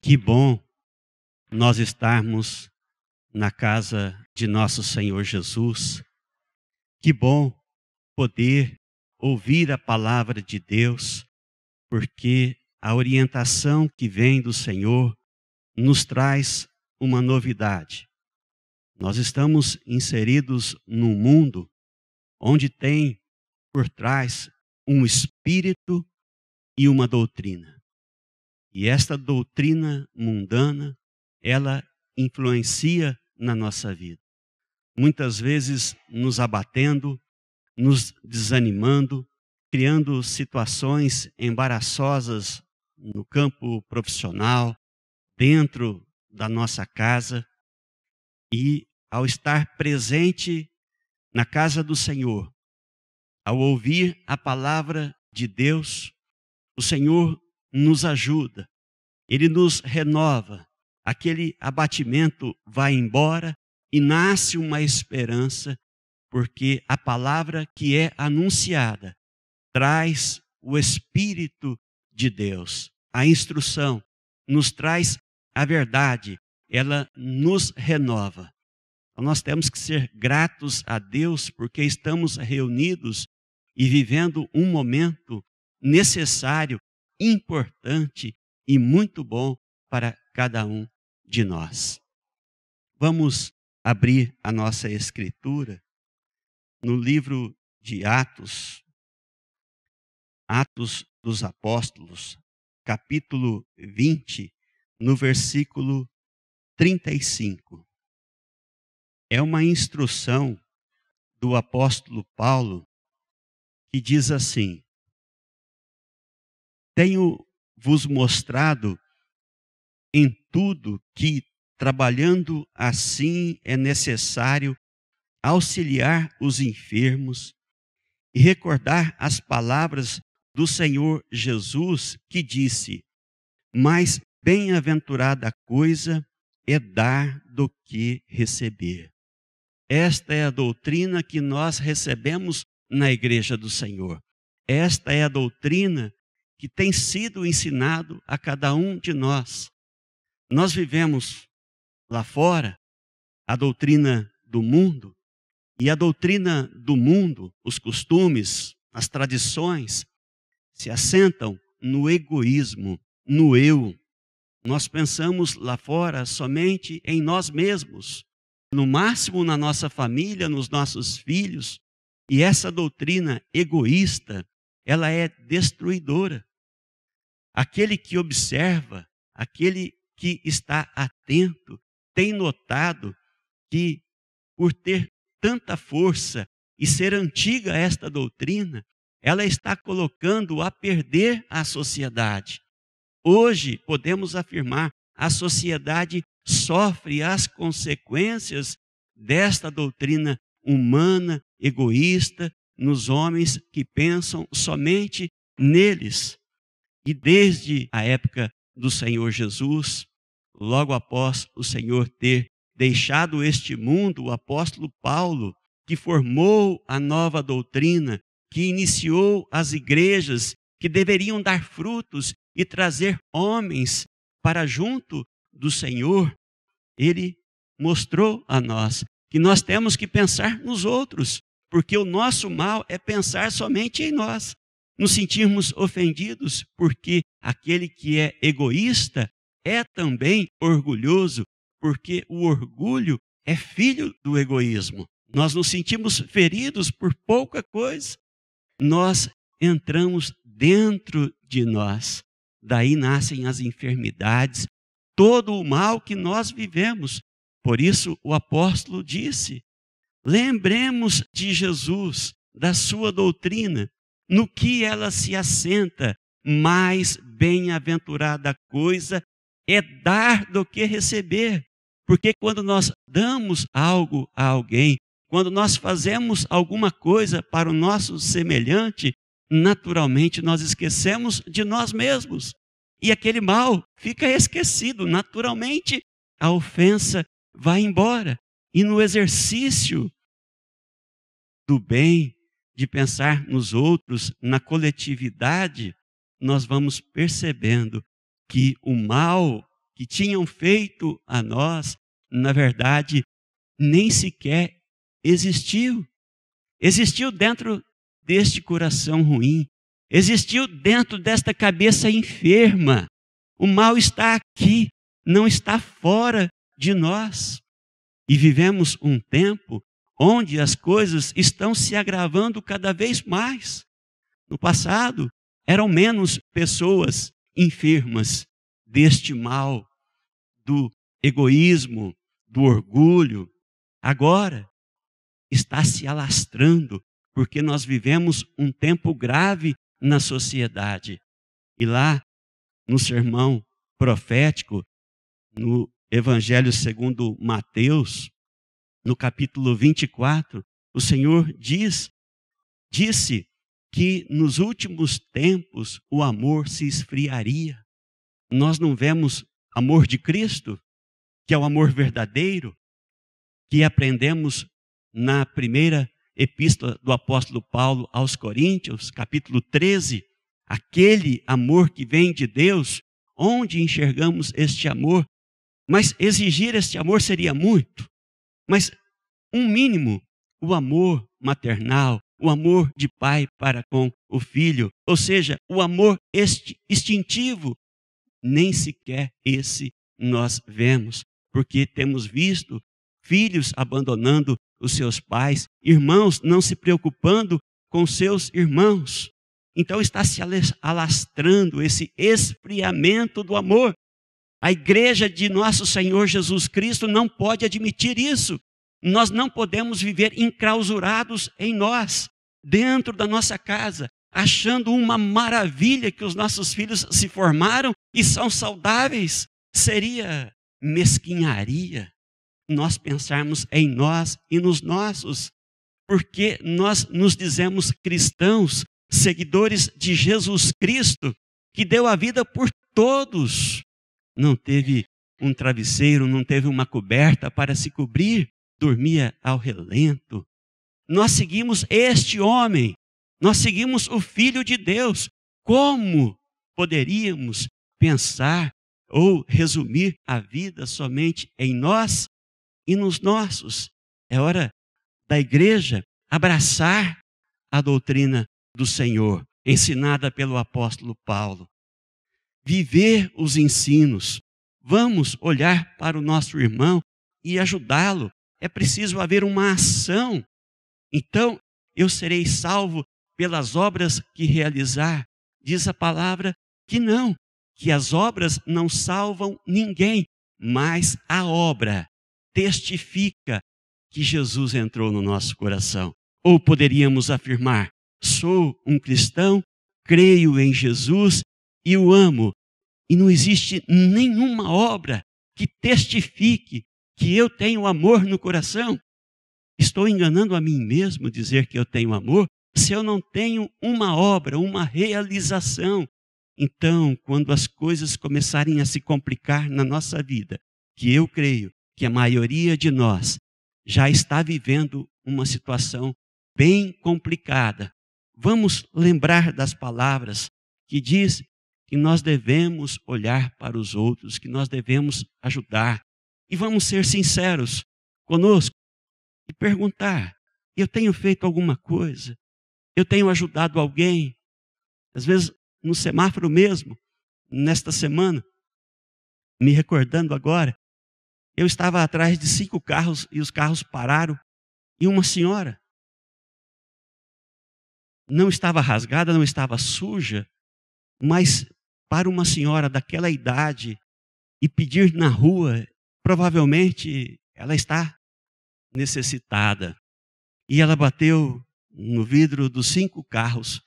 Que bom nós estarmos na casa de nosso Senhor Jesus. Que bom poder ouvir a palavra de Deus, porque a orientação que vem do Senhor nos traz uma novidade. Nós estamos inseridos num mundo onde tem por trás um espírito e uma doutrina. E esta doutrina mundana, ela influencia na nossa vida. Muitas vezes nos abatendo, nos desanimando, criando situações embaraçosas no campo profissional, dentro da nossa casa. E ao estar presente na casa do Senhor, ao ouvir a palavra de Deus, o Senhor nos ajuda, Ele nos renova, aquele abatimento vai embora e nasce uma esperança, porque a palavra que é anunciada traz o Espírito de Deus, a instrução, nos traz a verdade, ela nos renova. Então, nós temos que ser gratos a Deus porque estamos reunidos e vivendo um momento necessário, importante e muito bom para cada um de nós. Vamos abrir a nossa escritura no livro de Atos dos Apóstolos, capítulo 20, no versículo 35. É uma instrução do apóstolo Paulo que diz assim: tenho-vos mostrado em tudo que, trabalhando assim, é necessário auxiliar os enfermos e recordar as palavras do Senhor Jesus, que disse: mais bem-aventurada coisa é dar do que receber. Esta é a doutrina que nós recebemos na igreja do Senhor. Esta é a doutrina que tem sido ensinado a cada um de nós. Nós vivemos lá fora a doutrina do mundo, e a doutrina do mundo, os costumes, as tradições, se assentam no egoísmo, no eu. Nós pensamos lá fora somente em nós mesmos, no máximo na nossa família, nos nossos filhos. E essa doutrina egoísta, ela é destruidora. Aquele que observa, aquele que está atento, tem notado que, por ter tanta força e ser antiga esta doutrina, ela está colocando a perder a sociedade. Hoje, podemos afirmar, a sociedade sofre as consequências desta doutrina humana, egoísta, nos homens que pensam somente neles. E desde a época do Senhor Jesus, logo após o Senhor ter deixado este mundo, o apóstolo Paulo, que formou a nova doutrina, que iniciou as igrejas que deveriam dar frutos e trazer homens para junto do Senhor, ele mostrou a nós que nós temos que pensar nos outros, porque o nosso mal é pensar somente em nós, nos sentirmos ofendidos, porque aquele que é egoísta é também orgulhoso, porque o orgulho é filho do egoísmo. Nós nos sentimos feridos por pouca coisa. Nós entramos dentro de nós. Daí nascem as enfermidades, todo o mal que nós vivemos. Por isso o apóstolo disse: lembremos de Jesus, da sua doutrina, no que ela se assenta. Mais bem-aventurada coisa é dar do que receber. Porque quando nós damos algo a alguém, quando nós fazemos alguma coisa para o nosso semelhante, naturalmente nós esquecemos de nós mesmos. E aquele mal fica esquecido. Naturalmente a ofensa vai embora. E no exercício do bem, de pensar nos outros, na coletividade, nós vamos percebendo que o mal que tinham feito a nós, na verdade, nem sequer existiu. Existiu dentro deste coração ruim, existiu dentro desta cabeça enferma. O mal está aqui, não está fora de nós. E vivemos um tempo onde as coisas estão se agravando cada vez mais. No passado, eram menos pessoas enfermas deste mal, do egoísmo, do orgulho. Agora, está se alastrando, porque nós vivemos um tempo grave na sociedade. E lá, no sermão profético, no Evangelho segundo Mateus, no capítulo 24, o Senhor disse que nos últimos tempos o amor se esfriaria. Nós não vemos amor de Cristo, que é o amor verdadeiro, que aprendemos na primeira epístola do apóstolo Paulo aos Coríntios, capítulo 13, aquele amor que vem de Deus. Onde enxergamos este amor? Mas exigir este amor seria muito. Mas um mínimo, o amor maternal, o amor de pai para com o filho, ou seja, o amor instintivo, nem sequer esse nós vemos, porque temos visto filhos abandonando os seus pais, irmãos não se preocupando com seus irmãos. Então está se alastrando esse esfriamento do amor. A igreja de nosso Senhor Jesus Cristo não pode admitir isso. Nós não podemos viver enclausurados em nós, dentro da nossa casa, achando uma maravilha que os nossos filhos se formaram e são saudáveis. Seria mesquinharia nós pensarmos em nós e nos nossos, porque nós nos dizemos cristãos, seguidores de Jesus Cristo, que deu a vida por todos. Não teve um travesseiro, não teve uma coberta para se cobrir, dormia ao relento. Nós seguimos este homem, nós seguimos o Filho de Deus. Como poderíamos pensar ou resumir a vida somente em nós e nos nossos? É hora da igreja abraçar a doutrina do Senhor, ensinada pelo apóstolo Paulo. Viver os ensinos. Vamos olhar para o nosso irmão e ajudá-lo. É preciso haver uma ação. Então, eu serei salvo pelas obras que realizar. Diz a palavra que não, que as obras não salvam ninguém, mas a obra testifica que Jesus entrou no nosso coração. Ou poderíamos afirmar: sou um cristão, creio em Jesus e o amo. E não existe nenhuma obra que testifique que eu tenho amor no coração. Estou enganando a mim mesmo dizer que eu tenho amor se eu não tenho uma obra, uma realização. Então, quando as coisas começarem a se complicar na nossa vida, que eu creio que a maioria de nós já está vivendo uma situação bem complicada, vamos lembrar das palavras que diz que nós devemos olhar para os outros, que nós devemos ajudar. E vamos ser sinceros conosco e perguntar: eu tenho feito alguma coisa? Eu tenho ajudado alguém? Às vezes, no semáforo mesmo, nesta semana, me recordando agora, eu estava atrás de 5 carros e os carros pararam. E uma senhora não estava rasgada, não estava suja, mas para uma senhora daquela idade e pedir na rua, provavelmente ela está necessitada. E ela bateu no vidro dos 5 carros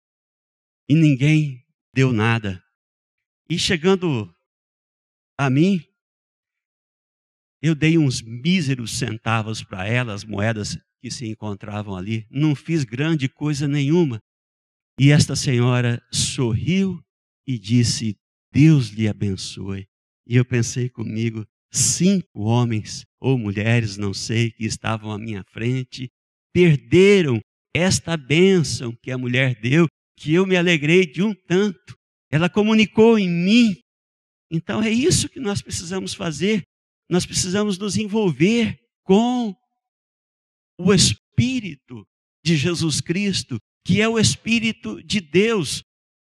e ninguém deu nada. E chegando a mim, eu dei uns míseros centavos para ela, as moedas que se encontravam ali. Não fiz grande coisa nenhuma. E esta senhora sorriu e disse: Deus lhe abençoe. E eu pensei comigo: 5 homens ou mulheres, não sei, que estavam à minha frente, perderam esta bênção que a mulher deu, que eu me alegrei de um tanto. Ela comunicou em mim Então é isso que nós precisamos fazer. Nós precisamos nos envolver com o Espírito de Jesus Cristo, que é o Espírito de Deus,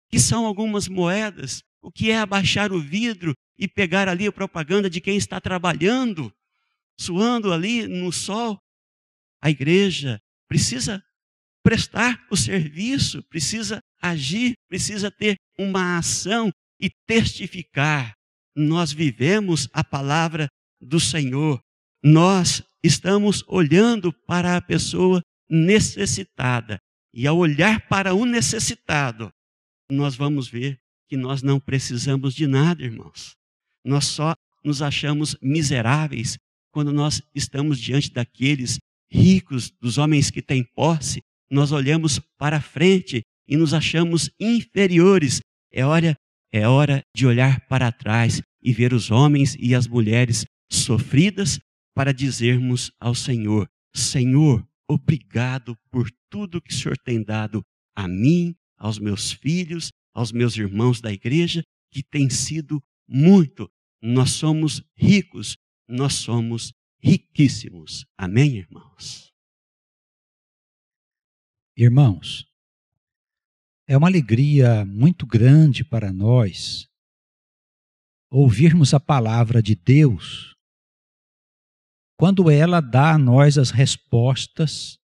que são algumas moedas. O que é abaixar o vidro e pegar ali a propaganda de quem está trabalhando, suando ali no sol? A igreja precisa prestar o serviço, precisa agir, precisa ter uma ação e testificar. Nós vivemos a palavra do Senhor. Nós estamos olhando para a pessoa necessitada. E ao olhar para o necessitado, nós vamos ver que nós não precisamos de nada, irmãos. Nós só nos achamos miseráveis quando nós estamos diante daqueles ricos, dos homens que têm posse. Nós olhamos para frente e nos achamos inferiores. É hora de olhar para trás e ver os homens e as mulheres sofridas para dizermos ao Senhor: Senhor, obrigado por tudo que o Senhor tem dado a mim, aos meus filhos, aos meus irmãos da igreja, que tem sido muito. Nós somos ricos, nós somos riquíssimos. Amém, irmãos? Irmãos, é uma alegria muito grande para nós ouvirmos a palavra de Deus quando ela dá a nós as respostas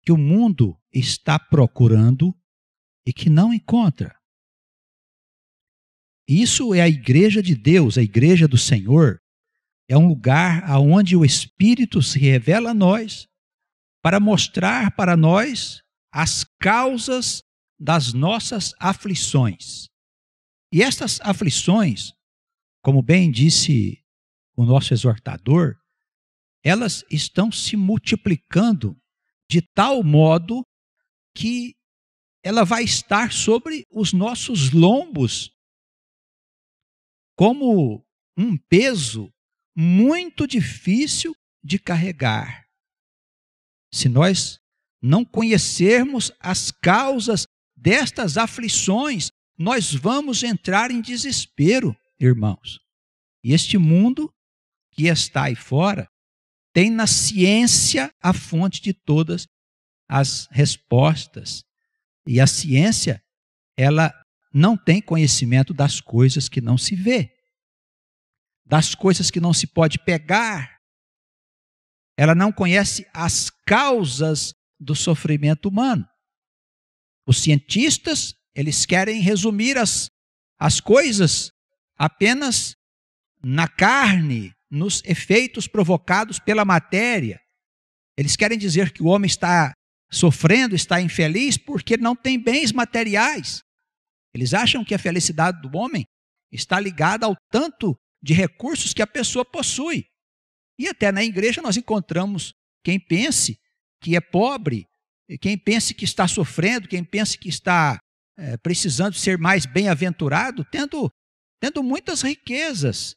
que o mundo está procurando e que não encontra. Isso é a igreja de Deus, a igreja do Senhor. É um lugar onde o Espírito se revela a nós para mostrar para nós as causas das nossas aflições. E estas aflições, como bem disse o nosso exortador, elas estão se multiplicando de tal modo que ela vai estar sobre os nossos lombos como um peso muito difícil de carregar. Se nós não conhecermos as causas destas aflições, nós vamos entrar em desespero, irmãos. E este mundo que está aí fora tem na ciência a fonte de todas as respostas. E a ciência, ela não tem conhecimento das coisas que não se vê, das coisas que não se pode pegar. Ela não conhece as causas do sofrimento humano. Os cientistas, eles querem resumir as coisas apenas na carne, nos efeitos provocados pela matéria. Eles querem dizer que o homem está sofrendo, está infeliz porque não tem bens materiais. Eles acham que a felicidade do homem está ligada ao tanto de recursos que a pessoa possui. E até na igreja nós encontramos quem pense que é pobre, quem pense que está sofrendo, quem pense que está precisando ser mais bem-aventurado, tendo muitas riquezas.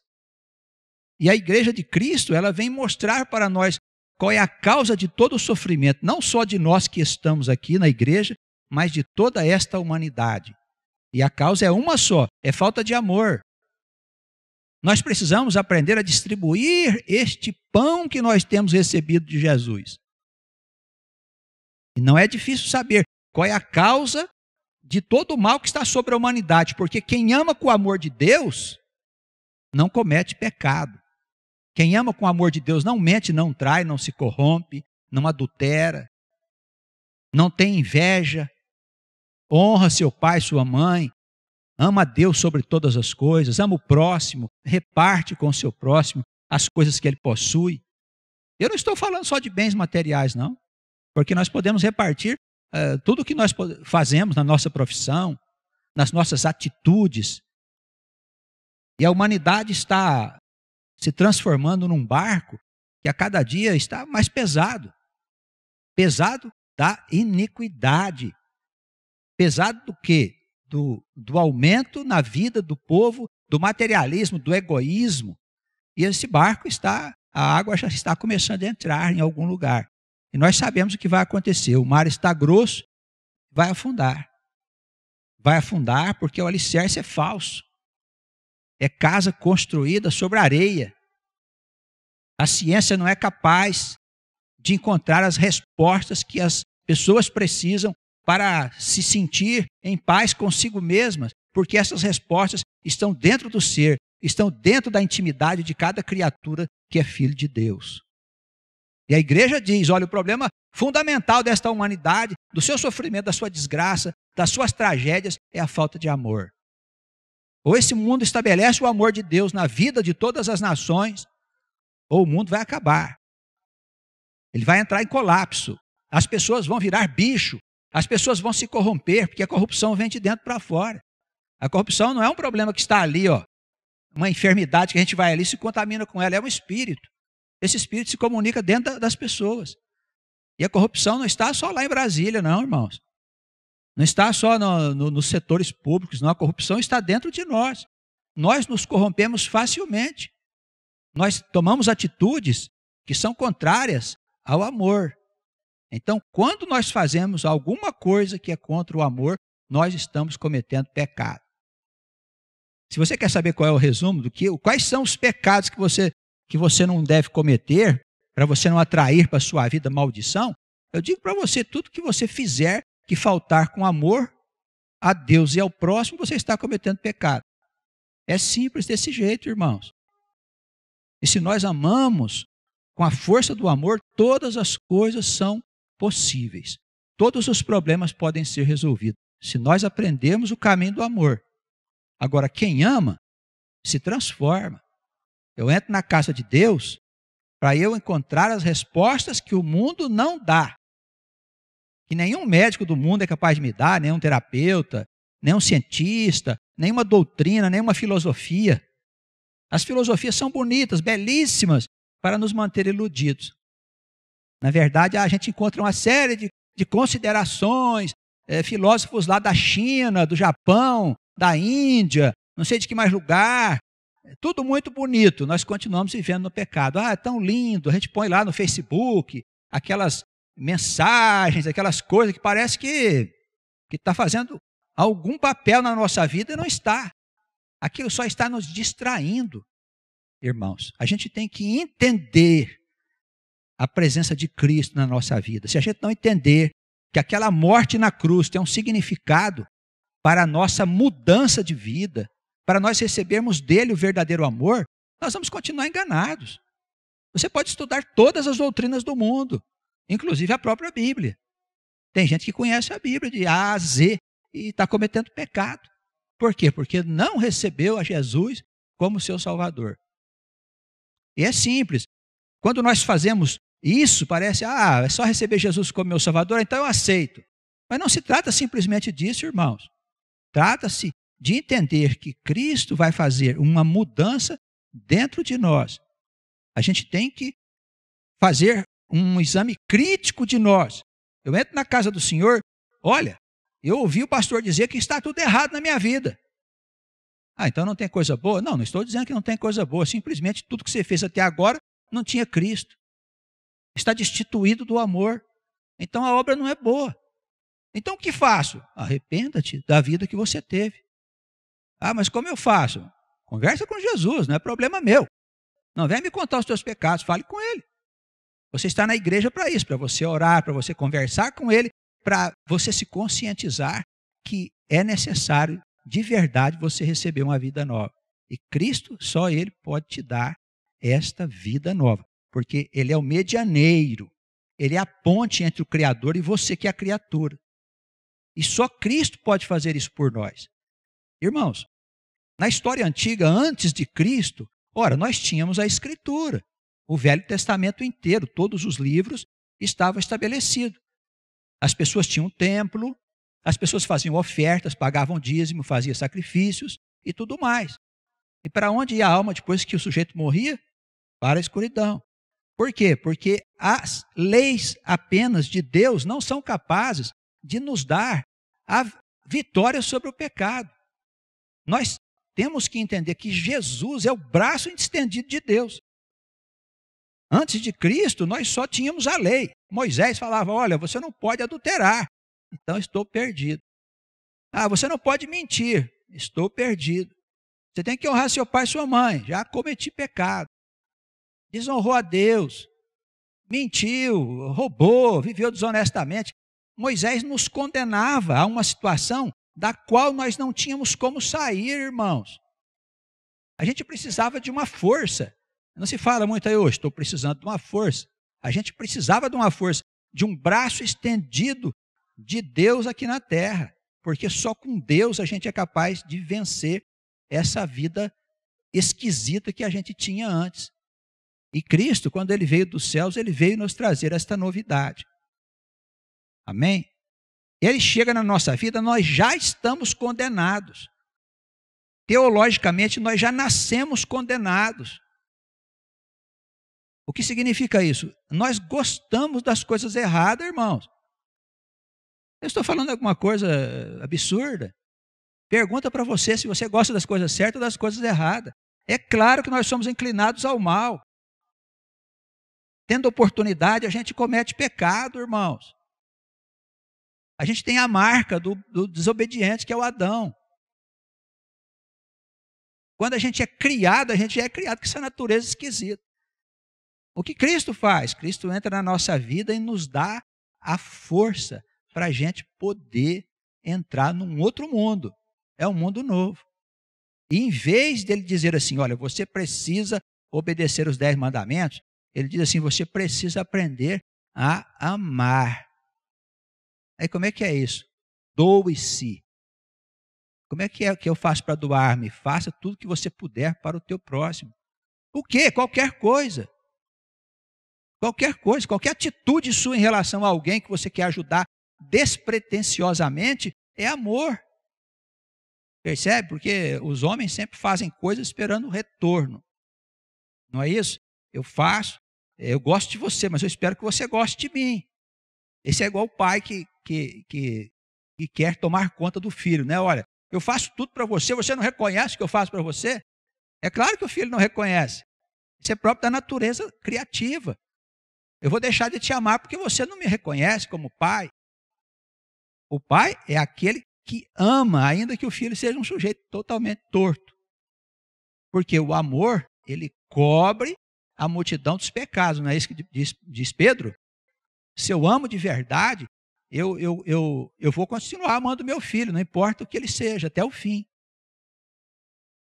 E a igreja de Cristo, ela vem mostrar para nós qual é a causa de todo o sofrimento, não só de nós que estamos aqui na igreja, mas de toda esta humanidade. E a causa é uma só, é falta de amor. Nós precisamos aprender a distribuir este pão que nós temos recebido de Jesus. E não é difícil saber qual é a causa de todo o mal que está sobre a humanidade, porque quem ama com o amor de Deus não comete pecado. Quem ama com o amor de Deus não mente, não trai, não se corrompe, não adultera, não tem inveja, honra seu pai, sua mãe, ama a Deus sobre todas as coisas, ama o próximo, reparte com o seu próximo as coisas que ele possui. Eu não estou falando só de bens materiais, não, porque nós podemos repartir tudo o que nós fazemos na nossa profissão, nas nossas atitudes. E a humanidade está se transformando num barco que a cada dia está mais pesado. Pesado da iniquidade. Pesado do quê? Do aumento na vida do povo, do materialismo, do egoísmo. E esse barco a água já está começando a entrar em algum lugar. E nós sabemos o que vai acontecer. O mar está grosso, vai afundar. Vai afundar porque o alicerce é falso. é casa construída sobre areia. A ciência não é capaz de encontrar as respostas que as pessoas precisam para se sentir em paz consigo mesmas, porque essas respostas estão dentro do ser, estão dentro da intimidade de cada criatura que é filho de Deus. E a igreja diz, olha, o problema fundamental desta humanidade, do seu sofrimento, da sua desgraça, das suas tragédias, é a falta de amor. Ou esse mundo estabelece o amor de Deus na vida de todas as nações, ou o mundo vai acabar. Ele vai entrar em colapso. As pessoas vão virar bicho. As pessoas vão se corromper, porque a corrupção vem de dentro para fora. A corrupção não é um problema que está ali, ó, uma enfermidade que a gente vai ali e se contamina com ela, é um espírito. Esse espírito se comunica dentro das pessoas. E a corrupção não está só lá em Brasília, não, irmãos. Não está só nos setores públicos, não. A corrupção está dentro de nós. Nós nos corrompemos facilmente. Nós tomamos atitudes que são contrárias ao amor. Então, quando nós fazemos alguma coisa que é contra o amor, nós estamos cometendo pecado. Se você quer saber qual é o resumo quais são os pecados que você não deve cometer, para você não atrair para a sua vida maldição, eu digo para você, tudo que você fizer que faltar com amor a Deus e ao próximo, você está cometendo pecado. É simples desse jeito, irmãos. E se nós amamos com a força do amor, todas as coisas são possíveis. Todos os problemas podem ser resolvidos, se nós aprendermos o caminho do amor. Agora, quem ama, se transforma. Eu entro na casa de Deus para eu encontrar as respostas que o mundo não dá. Que nenhum médico do mundo é capaz de me dar, nenhum terapeuta, nenhum cientista, nenhuma doutrina, nenhuma filosofia. As filosofias são bonitas, belíssimas, para nos manter iludidos. Na verdade, a gente encontra uma série de considerações, filósofos lá da China, do Japão, da Índia, não sei de que mais lugar, tudo muito bonito, nós continuamos vivendo no pecado. Ah, é tão lindo, a gente põe lá no Facebook aquelas mensagens, aquelas coisas que parece que está fazendo algum papel na nossa vida e não está. Aquilo só está nos distraindo, irmãos. A gente tem que entender a presença de Cristo na nossa vida. Se a gente não entender que aquela morte na cruz tem um significado para a nossa mudança de vida, para nós recebermos dele o verdadeiro amor, nós vamos continuar enganados. Você pode estudar todas as doutrinas do mundo, inclusive a própria Bíblia. Tem gente que conhece a Bíblia de A a Z e está cometendo pecado. Por quê? Porque não recebeu a Jesus como seu Salvador. E é simples. Quando nós fazemos isso, parece, é só receber Jesus como meu Salvador, então eu aceito. Mas não se trata simplesmente disso, irmãos. Trata-se de entender que Cristo vai fazer uma mudança dentro de nós. A gente tem que fazer um exame crítico de nós. Eu entro na casa do Senhor, olha, eu ouvi o pastor dizer que está tudo errado na minha vida. Então não tem coisa boa? Não estou dizendo que não tem coisa boa. Simplesmente tudo que você fez até agora não tinha Cristo. Está destituído do amor. Então a obra não é boa. Então o que faço? Arrependa-te da vida que você teve. Mas como eu faço? Conversa com Jesus, não é problema meu. Não vem me contar os teus pecados, fale com Ele. Você está na igreja para isso, para você orar, para você conversar com Ele, para você se conscientizar que é necessário, de verdade, você receber uma vida nova. E Cristo, só Ele pode te dar esta vida nova, porque Ele é o medianeiro, Ele é a ponte entre o Criador e você que é a criatura. E só Cristo pode fazer isso por nós. Irmãos, na história antiga, antes de Cristo, nós tínhamos a Escritura. O Velho Testamento inteiro, todos os livros estavam estabelecidos. As pessoas tinham um templo, as pessoas faziam ofertas, pagavam dízimo, faziam sacrifícios e tudo mais. E para onde ia a alma depois que o sujeito morria? Para a escuridão. Por quê? Porque as leis apenas de Deus não são capazes de nos dar a vitória sobre o pecado. Nós temos que entender que Jesus é o braço estendido de Deus. Antes de Cristo, nós só tínhamos a lei. Moisés falava, olha, você não pode adulterar. Então, estou perdido. Você não pode mentir. Estou perdido. Você tem que honrar seu pai e sua mãe. Já cometi pecado. Desonrou a Deus. Mentiu, roubou, viveu desonestamente. Moisés nos condenava a uma situação da qual nós não tínhamos como sair, irmãos. A gente precisava de uma força. Não se fala muito aí hoje, estou precisando de uma força. A gente precisava de uma força, de um braço estendido de Deus aqui na terra. Porque só com Deus a gente é capaz de vencer essa vida esquisita que a gente tinha antes. E Cristo, quando Ele veio dos céus, Ele veio nos trazer esta novidade. Amém? Ele chega na nossa vida, nós já estamos condenados. Teologicamente, nós já nascemos condenados. O que significa isso? Nós gostamos das coisas erradas, irmãos. Eu estou falando alguma coisa absurda? Pergunta para você se você gosta das coisas certas ou das coisas erradas. É claro que nós somos inclinados ao mal. Tendo oportunidade, a gente comete pecado, irmãos. A gente tem a marca do desobediente, que é o Adão. Quando a gente é criado com essa natureza esquisita. O que Cristo faz? Cristo entra na nossa vida e nos dá a força para a gente poder entrar num outro mundo. É um mundo novo. E em vez dele dizer assim, olha, você precisa obedecer os 10 mandamentos, ele diz assim, você precisa aprender a amar. Aí como é que é isso? Doe-se. Como é que eu faço para doar-me? Faça tudo que você puder para o teu próximo. O quê? Qualquer coisa. Qualquer coisa, qualquer atitude sua em relação a alguém que você quer ajudar despretensiosamente é amor. Percebe? Porque os homens sempre fazem coisas esperando o retorno. Não é isso? Eu faço, eu gosto de você, mas eu espero que você goste de mim. Esse é igual o pai que quer tomar conta do filho, né? Olha, eu faço tudo para você, você não reconhece o que eu faço para você? É claro que o filho não reconhece. Isso é próprio da natureza criativa. Eu vou deixar de te amar porque você não me reconhece como pai. O pai é aquele que ama, ainda que o filho seja um sujeito totalmente torto. Porque o amor, ele cobre a multidão dos pecados. Não é isso que diz Pedro? Se eu amo de verdade, eu vou continuar amando meu filho, não importa o que ele seja, até o fim.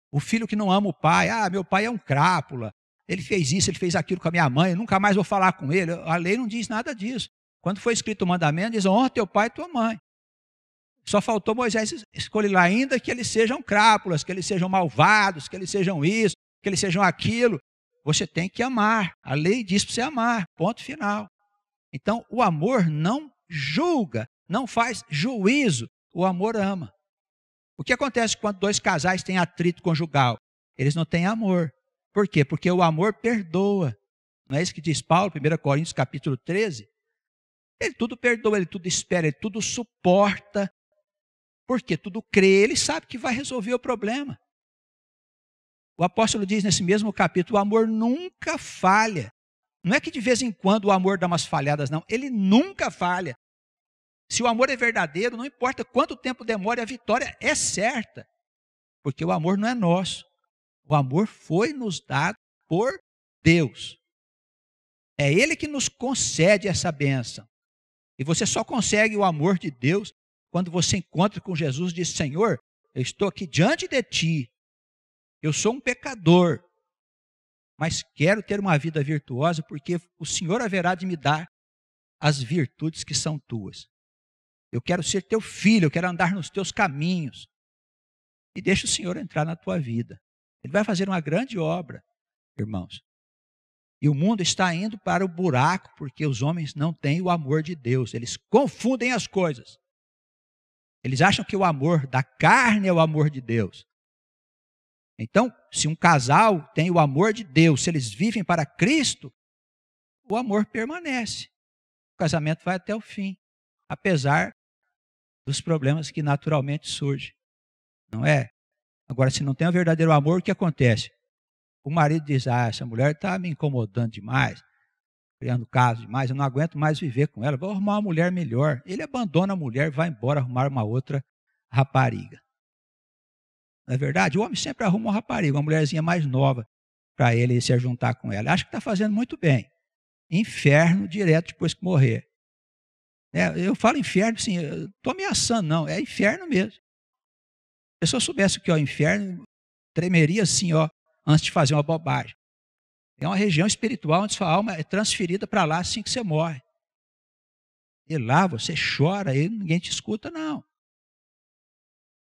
O filho que não ama o pai, meu pai é um crápula, ele fez isso, ele fez aquilo com a minha mãe, eu nunca mais vou falar com ele. A lei não diz nada disso. Quando foi escrito o mandamento, diz, honra teu pai e tua mãe. Só faltou Moisés escolher lá ainda que eles sejam crápulas, que eles sejam malvados, que eles sejam isso, que eles sejam aquilo. Você tem que amar. A lei diz para você amar, ponto final. Então, o amor não julga, não faz juízo. O amor ama. O que acontece quando 2 casais têm atrito conjugal? Eles não têm amor. Por quê? Porque o amor perdoa. Não é isso que diz Paulo, 1 Coríntios capítulo 13? Ele tudo perdoa, ele tudo espera, ele tudo suporta. Porque tudo crê, ele sabe que vai resolver o problema. O apóstolo diz nesse mesmo capítulo, o amor nunca falha. Não é que de vez em quando o amor dá umas falhadas, não. Ele nunca falha. Se o amor é verdadeiro, não importa quanto tempo demore, a vitória é certa. Porque o amor não é nosso. O amor foi nos dado por Deus. É Ele que nos concede essa bênção. E você só consegue o amor de Deus quando você encontra com Jesus e diz, Senhor, eu estou aqui diante de Ti. Eu sou um pecador, mas quero ter uma vida virtuosa porque o Senhor haverá de me dar as virtudes que são Tuas. Eu quero ser Teu filho, eu quero andar nos Teus caminhos. E deixa o Senhor entrar na tua vida. Ele vai fazer uma grande obra, irmãos. E o mundo está indo para o buraco porque os homens não têm o amor de Deus. Eles confundem as coisas. Eles acham que o amor da carne é o amor de Deus. Então, se um casal tem o amor de Deus, se eles vivem para Cristo, o amor permanece. O casamento vai até o fim, apesar dos problemas que naturalmente surgem. Não é? Agora, se não tem o verdadeiro amor, o que acontece? O marido diz, essa mulher está me incomodando demais, criando casos demais, eu não aguento mais viver com ela, vou arrumar uma mulher melhor. Ele abandona a mulher e vai embora arrumar uma outra rapariga. Não é verdade? O homem sempre arruma uma rapariga, uma mulherzinha mais nova, para ele se juntar com ela. Acho que está fazendo muito bem. Inferno direto depois que morrer. Eu falo inferno, assim, eu estou ameaçando, não. É inferno mesmo. Se a pessoa soubesse o que é o inferno, tremeria assim, ó, antes de fazer uma bobagem. É uma região espiritual onde sua alma é transferida para lá assim que você morre. E lá você chora e ninguém te escuta, não.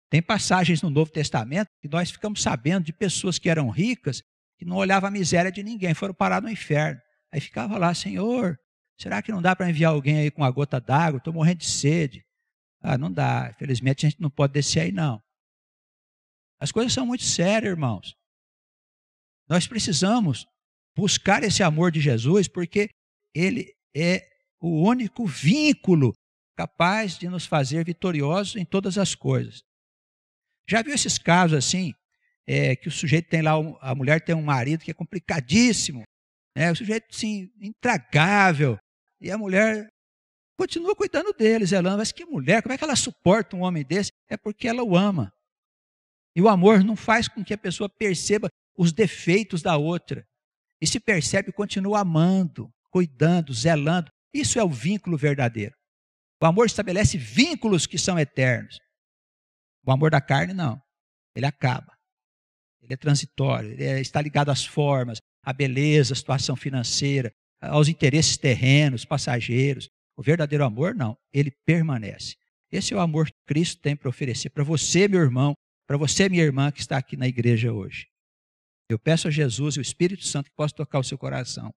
Tem passagens no Novo Testamento que nós ficamos sabendo de pessoas que eram ricas, que não olhavam a miséria de ninguém, foram parar no inferno. Aí ficava lá, Senhor, será que não dá para enviar alguém aí com uma gota d'água? Estou morrendo de sede. Ah, não dá. Infelizmente a gente não pode descer aí, não. As coisas são muito sérias, irmãos. Nós precisamos buscar esse amor de Jesus, porque Ele é o único vínculo capaz de nos fazer vitoriosos em todas as coisas. Já viu esses casos assim, que o sujeito tem lá, a mulher tem um marido que é complicadíssimo, o sujeito assim, intragável, e a mulher continua cuidando dele, zelando. Mas que mulher, como é que ela suporta um homem desse? É porque ela o ama. E o amor não faz com que a pessoa perceba os defeitos da outra. E se percebe e continua amando, cuidando, zelando. Isso é o vínculo verdadeiro. O amor estabelece vínculos que são eternos. O amor da carne, não. Ele acaba. Ele é transitório. Ele está ligado às formas, à beleza, à situação financeira, aos interesses terrenos, passageiros. O verdadeiro amor, não. Ele permanece. Esse é o amor que Cristo tem para oferecer para você, meu irmão, para você, minha irmã, que está aqui na igreja hoje. Eu peço a Jesus e o Espírito Santo que possa tocar o seu coração.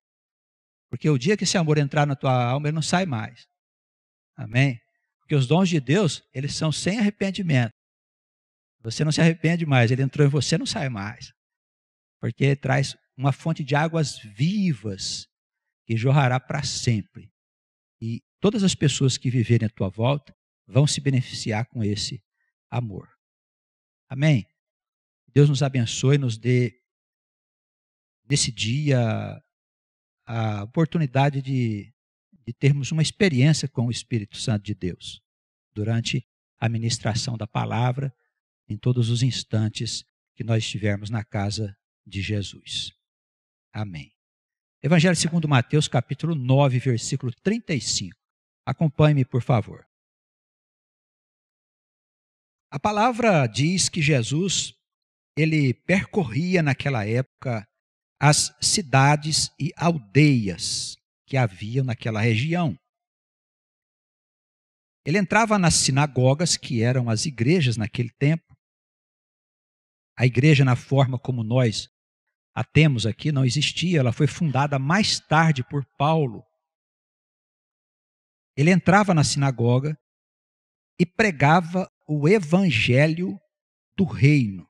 Porque o dia que esse amor entrar na tua alma, ele não sai mais. Amém? Porque os dons de Deus, eles são sem arrependimento. Você não se arrepende mais, ele entrou em você, não sai mais. Porque ele traz uma fonte de águas vivas que jorrará para sempre. E todas as pessoas que viverem à tua volta vão se beneficiar com esse amor. Amém? Deus nos abençoe e nos dê, nesse dia, a oportunidade de termos uma experiência com o Espírito Santo de Deus durante a ministração da palavra, em todos os instantes que nós estivermos na casa de Jesus. Amém. Evangelho segundo Mateus, capítulo 9, versículo 35. Acompanhe-me, por favor. A palavra diz que Jesus, ele percorria naquela época as cidades e aldeias que haviam naquela região. Ele entrava nas sinagogas, que eram as igrejas naquele tempo. A igreja, na forma como nós a temos aqui, não existia, ela foi fundada mais tarde por Paulo. Ele entrava na sinagoga e pregava o evangelho do reino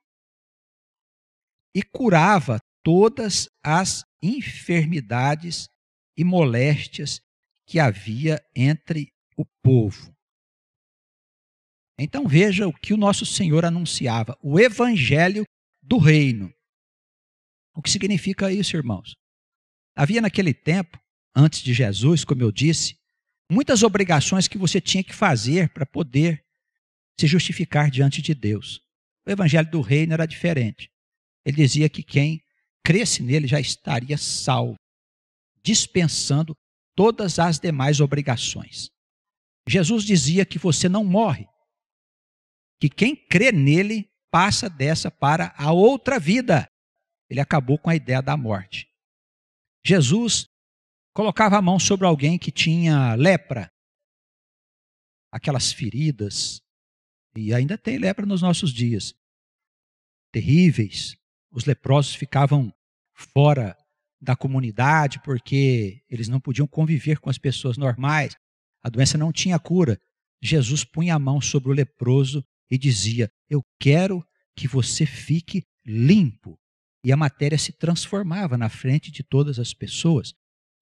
e curava todas as enfermidades e moléstias que havia entre o povo. Então veja o que o nosso Senhor anunciava, o evangelho do reino. O que significa isso, irmãos? Havia naquele tempo, antes de Jesus, como eu disse, muitas obrigações que você tinha que fazer para poder se justificar diante de Deus. O evangelho do reino era diferente. Ele dizia que quem cresce nele já estaria salvo, dispensando todas as demais obrigações. Jesus dizia que você não morre, que quem crê nele passa dessa para a outra vida. Ele acabou com a ideia da morte. Jesus colocava a mão sobre alguém que tinha lepra, aquelas feridas, e ainda tem lepra nos nossos dias, terríveis. Os leprosos ficavam fora da comunidade porque eles não podiam conviver com as pessoas normais. A doença não tinha cura. Jesus punha a mão sobre o leproso e dizia: eu quero que você fique limpo. E a matéria se transformava na frente de todas as pessoas.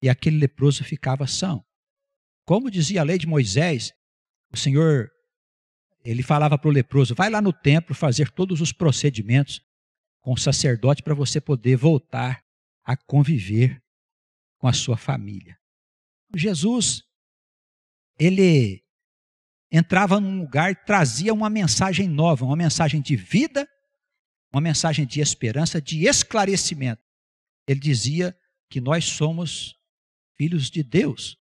E aquele leproso ficava são. Como dizia a lei de Moisés, o Senhor, ele falava para o leproso: vai lá no templo fazer todos os procedimentos com o sacerdote para você poder voltar a conviver com a sua família. Jesus, ele entrava num lugar e trazia uma mensagem nova, uma mensagem de vida uma mensagem de esperança, de esclarecimento. Ele dizia que nós somos filhos de Deus,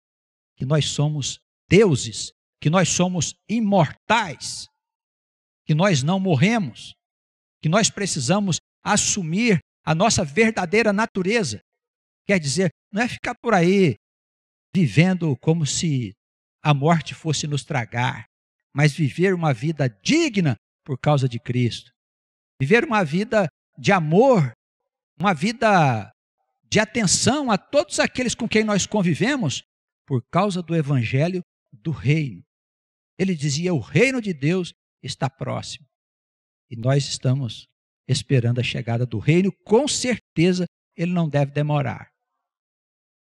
que nós somos deuses, que nós somos imortais, que nós não morremos, que nós precisamos assumir a nossa verdadeira natureza. Quer dizer, não é ficar por aí vivendo como se a morte fosse nos tragar, mas viver uma vida digna por causa de Cristo. Viver uma vida de amor, uma vida de atenção a todos aqueles com quem nós convivemos por causa do evangelho do reino. Ele dizia, o reino de Deus está próximo. E nós estamos esperando a chegada do reino, com certeza ele não deve demorar.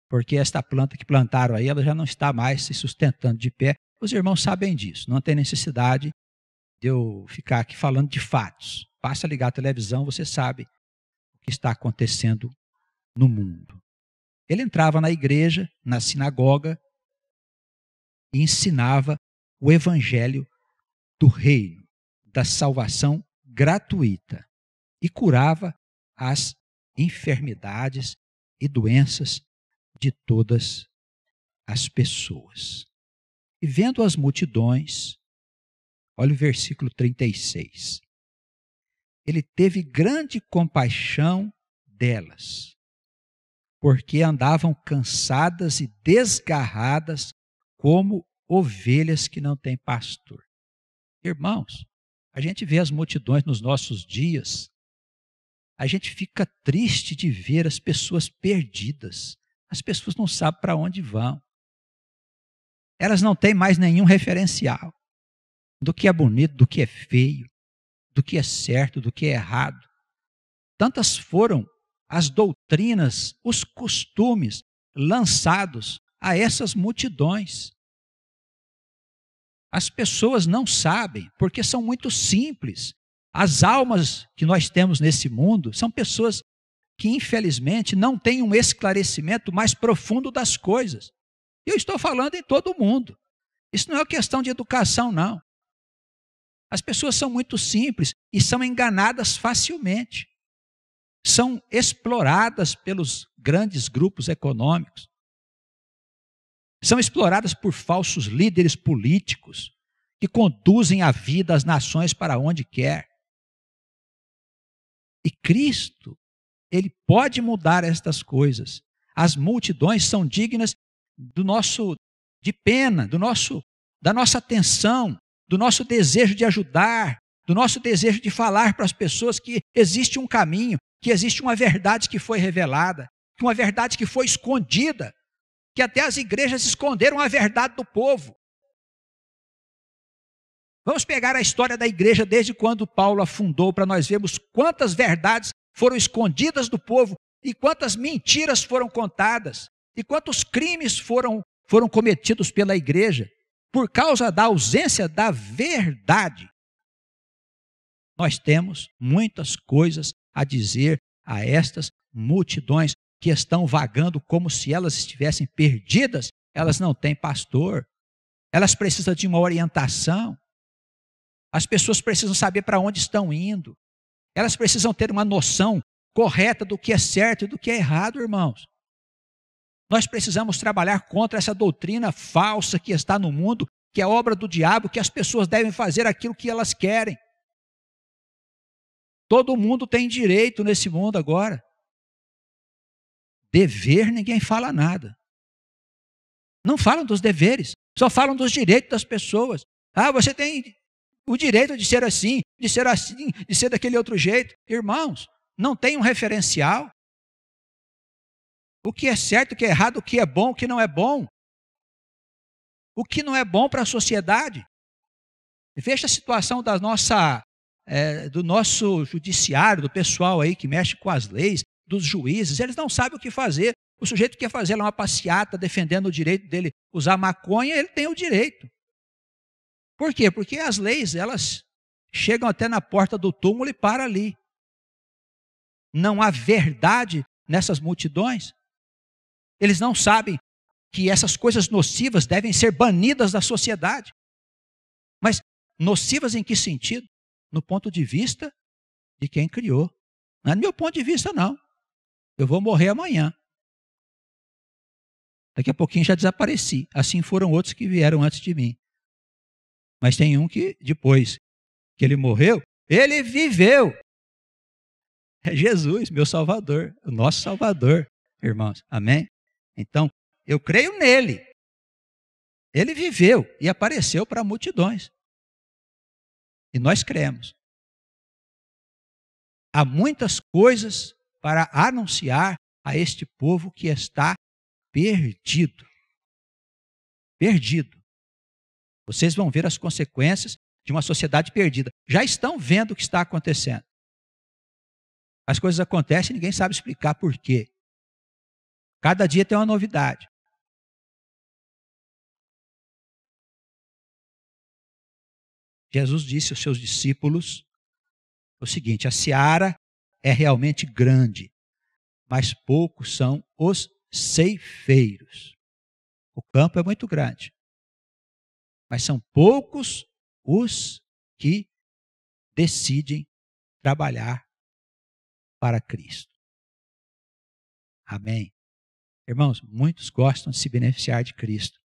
Porque esta planta que plantaram aí, ela já não está mais se sustentando de pé. Os irmãos sabem disso, não tem necessidade de eu ficar aqui falando de fatos. Basta ligar a televisão, você sabe o que está acontecendo no mundo. Ele entrava na igreja, na sinagoga, e ensinava o evangelho do reino, da salvação gratuita, e curava as enfermidades e doenças de todas as pessoas. E vendo as multidões, olha o versículo 36. Ele teve grande compaixão delas, porque andavam cansadas e desgarradas como ovelhas que não têm pastor. Irmãos, a gente vê as multidões nos nossos dias, a gente fica triste de ver as pessoas perdidas. As pessoas não sabem para onde vão. Elas não têm mais nenhum referencial do que é bonito, do que é feio, do que é certo, do que é errado. Tantas foram as doutrinas, os costumes lançados a essas multidões. As pessoas não sabem, porque são muito simples. As almas que nós temos nesse mundo são pessoas que, infelizmente, não têm um esclarecimento mais profundo das coisas. Eu estou falando em todo o mundo. Isso não é uma questão de educação, não. As pessoas são muito simples e são enganadas facilmente. São exploradas pelos grandes grupos econômicos. São exploradas por falsos líderes políticos que conduzem a vida, as nações para onde quer. E Cristo, Ele pode mudar estas coisas. As multidões são dignas de pena, da nossa atenção, do nosso desejo de ajudar, do nosso desejo de falar para as pessoas que existe um caminho, que existe uma verdade que foi revelada, uma verdade que foi escondida, que até as igrejas esconderam a verdade do povo. Vamos pegar a história da igreja desde quando Paulo a fundou, para nós vermos quantas verdades foram escondidas do povo e quantas mentiras foram contadas e quantos crimes foram cometidos pela igreja por causa da ausência da verdade. Nós temos muitas coisas a dizer a estas multidões que estão vagando como se elas estivessem perdidas. Elas não têm pastor, elas precisam de uma orientação. As pessoas precisam saber para onde estão indo. Elas precisam ter uma noção correta do que é certo e do que é errado, irmãos. Nós precisamos trabalhar contra essa doutrina falsa que está no mundo, que é obra do diabo, que as pessoas devem fazer aquilo que elas querem. Todo mundo tem direito nesse mundo agora. Dever, ninguém fala nada. Não falam dos deveres, só falam dos direitos das pessoas. Ah, você tem o direito de ser assim, de ser daquele outro jeito. Irmãos, não tem um referencial. O que é certo, o que é errado, o que é bom, o que não é bom. O que não é bom para a sociedade. Veja a situação do nosso judiciário, do pessoal aí que mexe com as leis, dos juízes. Eles não sabem o que fazer. O sujeito quer fazer lá uma passeata defendendo o direito dele usar maconha, ele tem o direito. Por quê? Porque as leis, elas chegam até na porta do túmulo e param ali. Não há verdade nessas multidões. Eles não sabem que essas coisas nocivas devem ser banidas da sociedade. Mas nocivas em que sentido? No ponto de vista de quem criou. Não é do meu ponto de vista, não. Eu vou morrer amanhã. Daqui a pouquinho já desapareci. Assim foram outros que vieram antes de mim. Mas tem um que, depois que ele morreu, ele viveu. É Jesus, meu Salvador, o nosso Salvador, irmãos. Amém? Então, eu creio nele. Ele viveu e apareceu para multidões. E nós cremos. Há muitas coisas para anunciar a este povo que está perdido. Perdido. Vocês vão ver as consequências de uma sociedade perdida. Já estão vendo o que está acontecendo. As coisas acontecem e ninguém sabe explicar por quê. Cada dia tem uma novidade. Jesus disse aos seus discípulos o seguinte: a seara é realmente grande, mas poucos são os ceifeiros. O campo é muito grande, mas são poucos os que decidem trabalhar para Cristo. Amém. Irmãos, muitos gostam de se beneficiar de Cristo.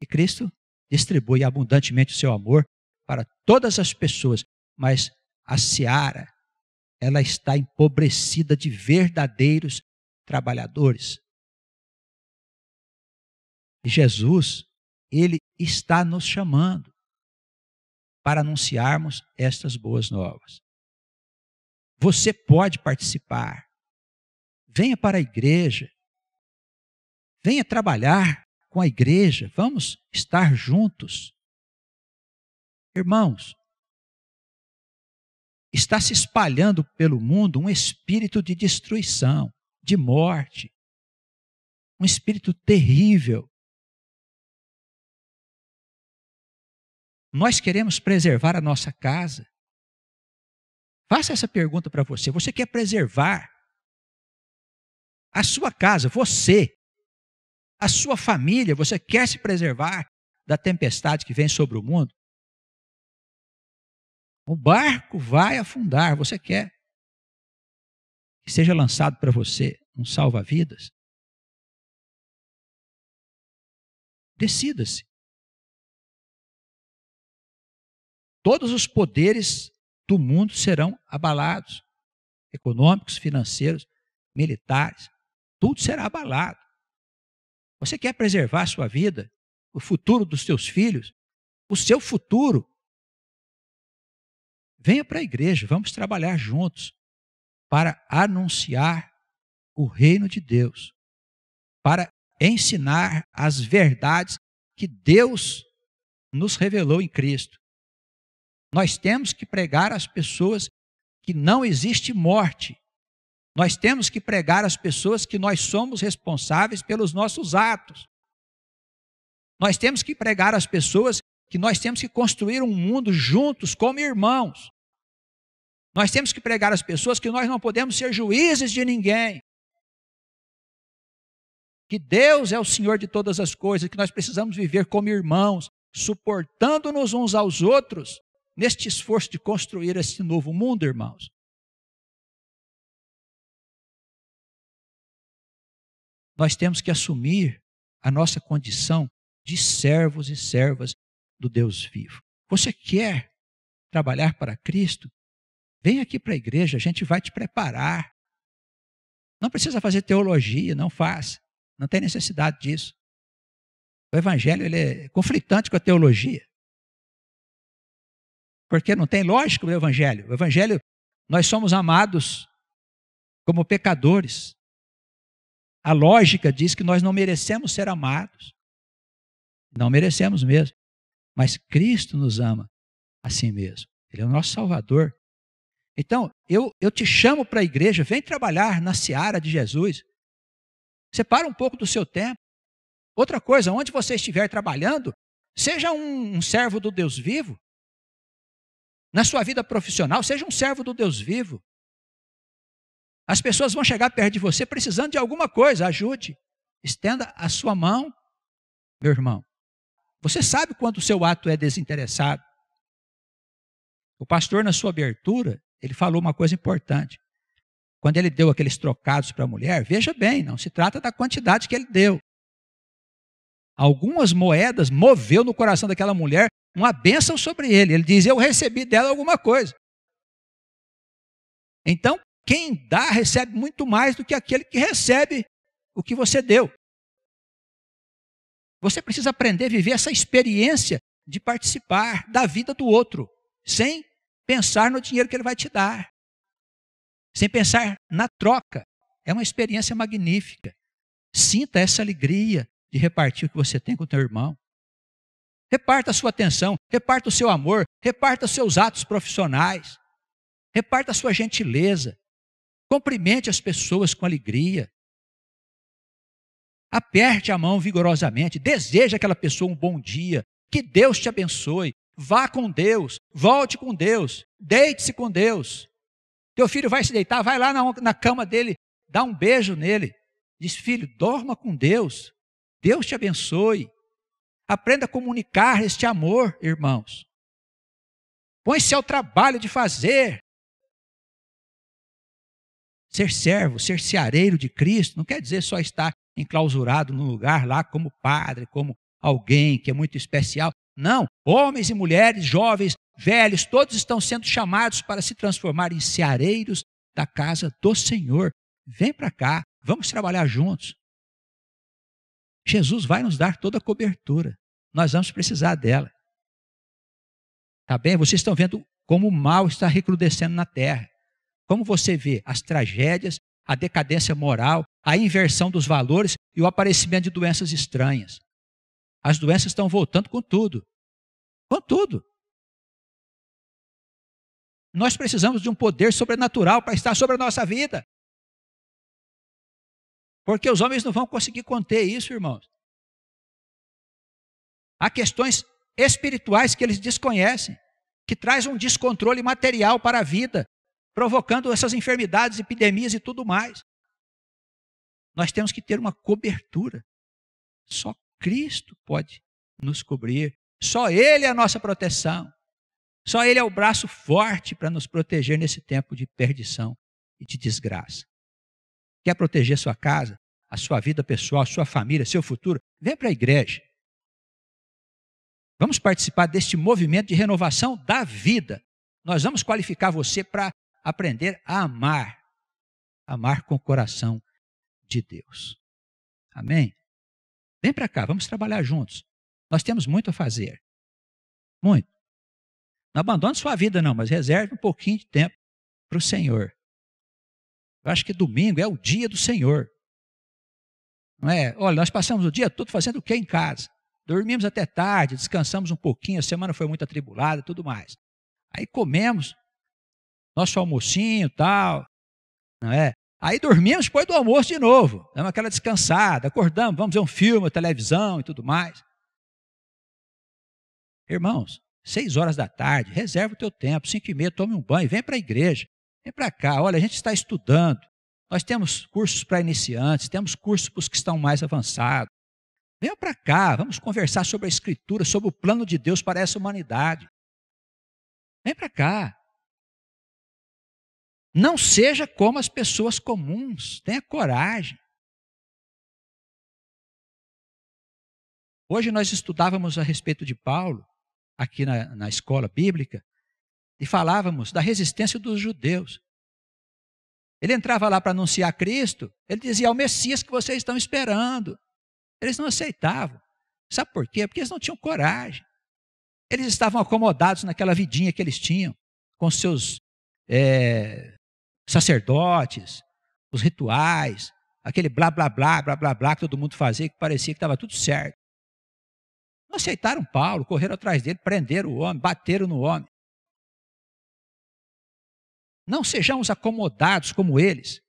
E Cristo distribui abundantemente o seu amor para todas as pessoas, mas a seara, ela está empobrecida de verdadeiros trabalhadores. E Jesus, ele está nos chamando para anunciarmos estas boas novas. Você pode participar. Venha para a igreja. Venha trabalhar com a igreja. Vamos estar juntos. Irmãos, está se espalhando pelo mundo um espírito de destruição, de morte. Um espírito terrível. Nós queremos preservar a nossa casa. Faça essa pergunta para você. Você quer preservar a sua casa, você, a sua família, você quer se preservar da tempestade que vem sobre o mundo? O barco vai afundar, você quer que seja lançado para você um salva-vidas? Decida-se. Todos os poderes do mundo serão abalados, econômicos, financeiros, militares, tudo será abalado. Você quer preservar a sua vida, o futuro dos seus filhos, o seu futuro? Venha para a igreja, vamos trabalhar juntos para anunciar o reino de Deus, para ensinar as verdades que Deus nos revelou em Cristo. Nós temos que pregar às pessoas que não existe morte. Nós temos que pregar às pessoas que nós somos responsáveis pelos nossos atos. Nós temos que pregar às pessoas que nós temos que construir um mundo juntos como irmãos. Nós temos que pregar às pessoas que nós não podemos ser juízes de ninguém. Que Deus é o Senhor de todas as coisas, que nós precisamos viver como irmãos, suportando-nos uns aos outros, neste esforço de construir esse novo mundo, irmãos. Nós temos que assumir a nossa condição de servos e servas do Deus vivo. Você quer trabalhar para Cristo? Vem aqui para a igreja, a gente vai te preparar. Não precisa fazer teologia, não faz. Não tem necessidade disso. O evangelho ele é conflitante com a teologia. Porque não tem lógica o evangelho. O evangelho, nós somos amados como pecadores. A lógica diz que nós não merecemos ser amados. Não merecemos mesmo. Mas Cristo nos ama assim mesmo. Ele é o nosso Salvador. Então, eu te chamo para a igreja, vem trabalhar na seara de Jesus. Separa um pouco do seu tempo. Outra coisa, onde você estiver trabalhando, seja um servo do Deus vivo. Na sua vida profissional, seja um servo do Deus vivo. As pessoas vão chegar perto de você precisando de alguma coisa, ajude. Estenda a sua mão, meu irmão. Você sabe quando o seu ato é desinteressado. O pastor, na sua abertura, ele falou uma coisa importante. Quando ele deu aqueles trocados para a mulher, veja bem, não se trata da quantidade que ele deu. Algumas moedas moveu no coração daquela mulher uma bênção sobre ele. Ele diz, eu recebi dela alguma coisa. Então, quem dá recebe muito mais do que aquele que recebe o que você deu. Você precisa aprender a viver essa experiência de participar da vida do outro, sem pensar no dinheiro que ele vai te dar, sem pensar na troca. É uma experiência magnífica. Sinta essa alegria de repartir o que você tem com o teu irmão. Reparta a sua atenção, reparta o seu amor, reparta os seus atos profissionais, reparta a sua gentileza. Cumprimente as pessoas com alegria. Aperte a mão vigorosamente, deseje àquela pessoa um bom dia, que Deus te abençoe, vá com Deus, volte com Deus, deite-se com Deus. Teu filho vai se deitar, vai lá na cama dele, dá um beijo nele, diz, filho, dorma com Deus, Deus te abençoe. Aprenda a comunicar este amor, irmãos. Põe-se ao trabalho de fazer. Ser servo, ser seareiro de Cristo, não quer dizer só estar enclausurado num lugar lá como padre, como alguém que é muito especial. Não, homens e mulheres, jovens, velhos, todos estão sendo chamados para se transformar em seareiros da casa do Senhor. Vem para cá, vamos trabalhar juntos. Jesus vai nos dar toda a cobertura. Nós vamos precisar dela. Tá bem? Vocês estão vendo como o mal está recrudescendo na terra. Como você vê as tragédias, a decadência moral, a inversão dos valores e o aparecimento de doenças estranhas. As doenças estão voltando com tudo. Com tudo. Nós precisamos de um poder sobrenatural para estar sobre a nossa vida. Porque os homens não vão conseguir conter isso, irmãos. Há questões espirituais que eles desconhecem, que traz um descontrole material para a vida, provocando essas enfermidades, epidemias e tudo mais. Nós temos que ter uma cobertura. Só Cristo pode nos cobrir. Só Ele é a nossa proteção. Só Ele é o braço forte para nos proteger nesse tempo de perdição e de desgraça. Quer proteger sua casa, a sua vida pessoal, a sua família, seu futuro? Vem para a igreja. Vamos participar deste movimento de renovação da vida. Nós vamos qualificar você para aprender a amar. Amar com o coração de Deus. Amém? Vem para cá, vamos trabalhar juntos. Nós temos muito a fazer. Muito. Não abandone sua vida não, mas reserve um pouquinho de tempo para o Senhor. Eu acho que domingo é o dia do Senhor. Não é? Olha, nós passamos o dia todo fazendo o que em casa? Dormimos até tarde, descansamos um pouquinho, a semana foi muito atribulada e tudo mais. Aí comemos nosso almocinho e tal, não é? Aí dormimos depois do almoço de novo, damos aquela descansada, acordamos, vamos ver um filme, televisão e tudo mais. Irmãos, 6 horas da tarde, reserva o teu tempo, 5h30, tome um banho, vem para a igreja, vem para cá, olha, a gente está estudando, nós temos cursos para iniciantes, temos cursos para os que estão mais avançados. Venha para cá, vamos conversar sobre a Escritura, sobre o plano de Deus para essa humanidade. Vem para cá. Não seja como as pessoas comuns, tenha coragem. Hoje nós estudávamos a respeito de Paulo, aqui na escola bíblica, e falávamos da resistência dos judeus. Ele entrava lá para anunciar Cristo, ele dizia, é o Messias que vocês estão esperando. Eles não aceitavam. Sabe por quê? Porque eles não tinham coragem. Eles estavam acomodados naquela vidinha que eles tinham, com seus sacerdotes, os rituais, aquele blá, blá, blá, blá, blá, blá que todo mundo fazia, que parecia que estava tudo certo. Não aceitaram Paulo, correram atrás dele, prenderam o homem, bateram no homem. Não sejamos acomodados como eles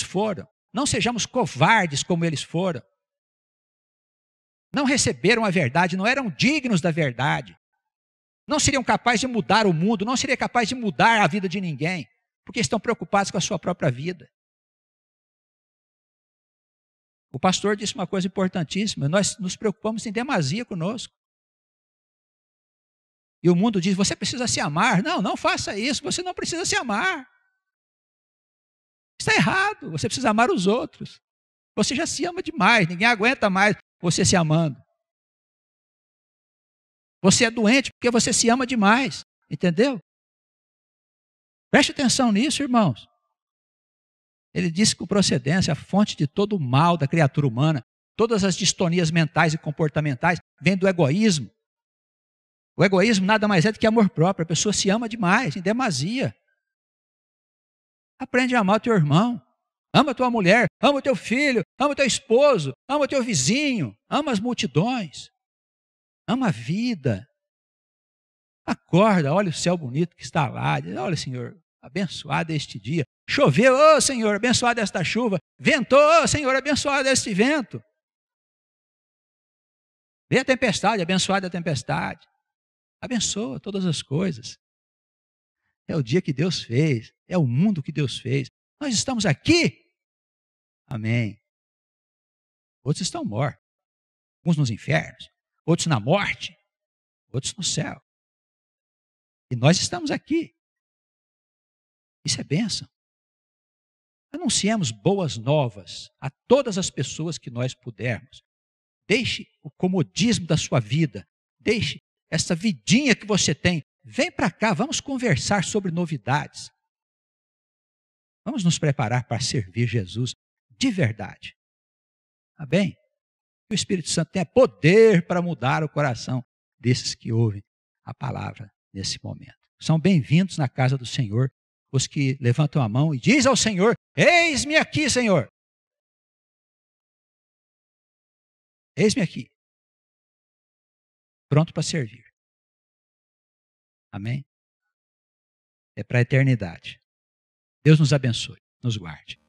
foram. Não sejamos covardes como eles foram. Não receberam a verdade, não eram dignos da verdade. Não seriam capazes de mudar o mundo, não seriam capazes de mudar a vida de ninguém, porque estão preocupados com a sua própria vida. O pastor disse uma coisa importantíssima, nós nos preocupamos em demasia conosco. E o mundo diz, você precisa se amar. Não, não faça isso, você não precisa se amar. Está errado, você precisa amar os outros. Você já se ama demais, ninguém aguenta mais você se amando. Você é doente porque você se ama demais, entendeu? Preste atenção nisso, irmãos. Ele disse que o procedência, a fonte de todo o mal da criatura humana, todas as distonias mentais e comportamentais, vem do egoísmo. O egoísmo nada mais é do que amor próprio. A pessoa se ama demais, em demasia. Aprende a amar o teu irmão. Ama a tua mulher, ama o teu filho, ama o teu esposo, ama o teu vizinho, ama as multidões. Ama a vida. Acorda, olha o céu bonito que está lá. Diz, olha, Senhor, abençoado este dia. Choveu, ô Senhor, abençoado esta chuva. Ventou, ô Senhor, abençoado este vento. Vê a tempestade, abençoada a tempestade. Abençoa todas as coisas. É o dia que Deus fez, é o mundo que Deus fez. Nós estamos aqui. Amém. Outros estão mortos. Uns nos infernos, outros na morte, outros no céu. E nós estamos aqui. Isso é bênção. Anunciemos boas novas a todas as pessoas que nós pudermos. Deixe o comodismo da sua vida. Deixe essa vidinha que você tem. Vem para cá, vamos conversar sobre novidades. Vamos nos preparar para servir Jesus de verdade. Tá bem? Que o Espírito Santo tenha poder para mudar o coração desses que ouvem a palavra nesse momento. São bem-vindos na casa do Senhor os que levantam a mão e dizem ao Senhor, eis-me aqui, Senhor. Eis-me aqui. Pronto para servir. Amém? É para a eternidade. Deus nos abençoe, nos guarde.